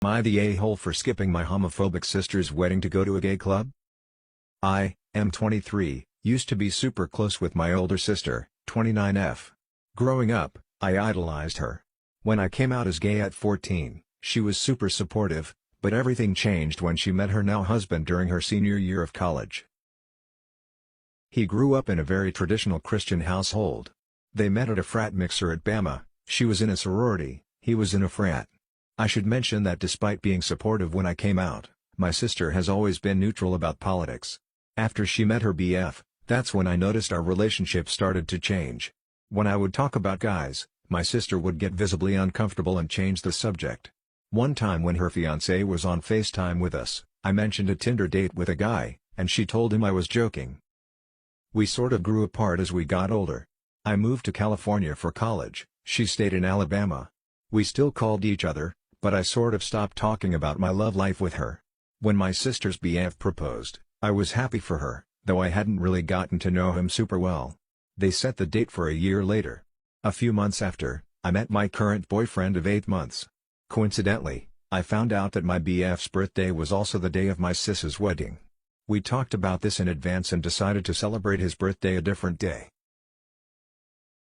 Am I the a-hole for skipping my homophobic sister's wedding to go to a gay club? I am 23, used to be super close with my older sister, 29F. Growing up, I idolized her. When I came out as gay at 14, she was super supportive, but everything changed when she met her now husband during her senior year of college. He grew up in a very traditional Christian household. They met at a frat mixer at Bama. She was in a sorority, he was in a frat. I should mention that despite being supportive when I came out, my sister has always been neutral about politics. After she met her BF, that's when I noticed our relationship started to change. When I would talk about guys, my sister would get visibly uncomfortable and change the subject. One time when her fiancé was on FaceTime with us, I mentioned a Tinder date with a guy, and she told him I was joking. We sort of grew apart as we got older. I moved to California for college, she stayed in Alabama. We still called each other, but I sort of stopped talking about my love life with her. When my sister's BF proposed, I was happy for her, though I hadn't really gotten to know him super well. They set the date for a year later. A few months after, I met my current boyfriend of 8 months. Coincidentally, I found out that my BF's birthday was also the day of my sis's wedding. We talked about this in advance and decided to celebrate his birthday a different day.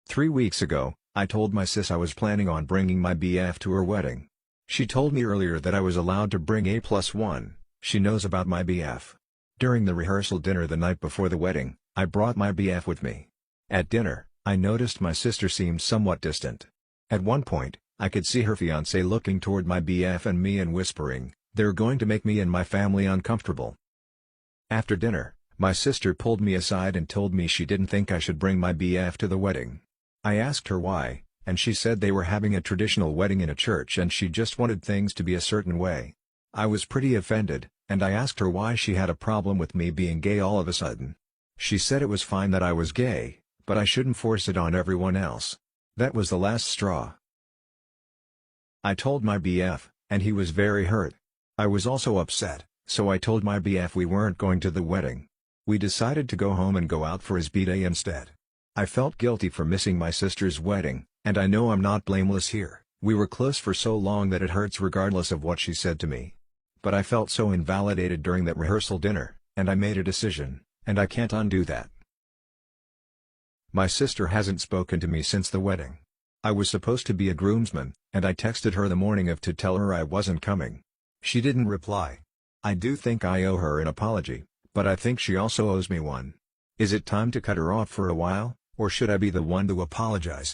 3 weeks ago, I told my sis I was planning on bringing my BF to her wedding. She told me earlier that I was allowed to bring A+1, she knows about my BF. During the rehearsal dinner the night before the wedding, I brought my BF with me. At dinner, I noticed my sister seemed somewhat distant. At one point, I could see her fiancé looking toward my BF and me and whispering, "They're going to make me and my family uncomfortable." After dinner, my sister pulled me aside and told me she didn't think I should bring my BF to the wedding. I asked her why, and she said they were having a traditional wedding in a church and she just wanted things to be a certain way. I was pretty offended, and I asked her why she had a problem with me being gay all of a sudden. She said it was fine that I was gay, but I shouldn't force it on everyone else. That was the last straw. I told my BF, and he was very hurt. I was also upset, so I told my BF we weren't going to the wedding. We decided to go home and go out for his B-day instead. I felt guilty for missing my sister's wedding, and I know I'm not blameless here. We were close for so long that it hurts regardless of what she said to me. But I felt so invalidated during that rehearsal dinner, and I made a decision, and I can't undo that. My sister hasn't spoken to me since the wedding. I was supposed to be a groomsman, and I texted her the morning of to tell her I wasn't coming. She didn't reply. I do think I owe her an apology, but I think she also owes me one. Is it time to cut her off for a while, or should I be the one to apologize?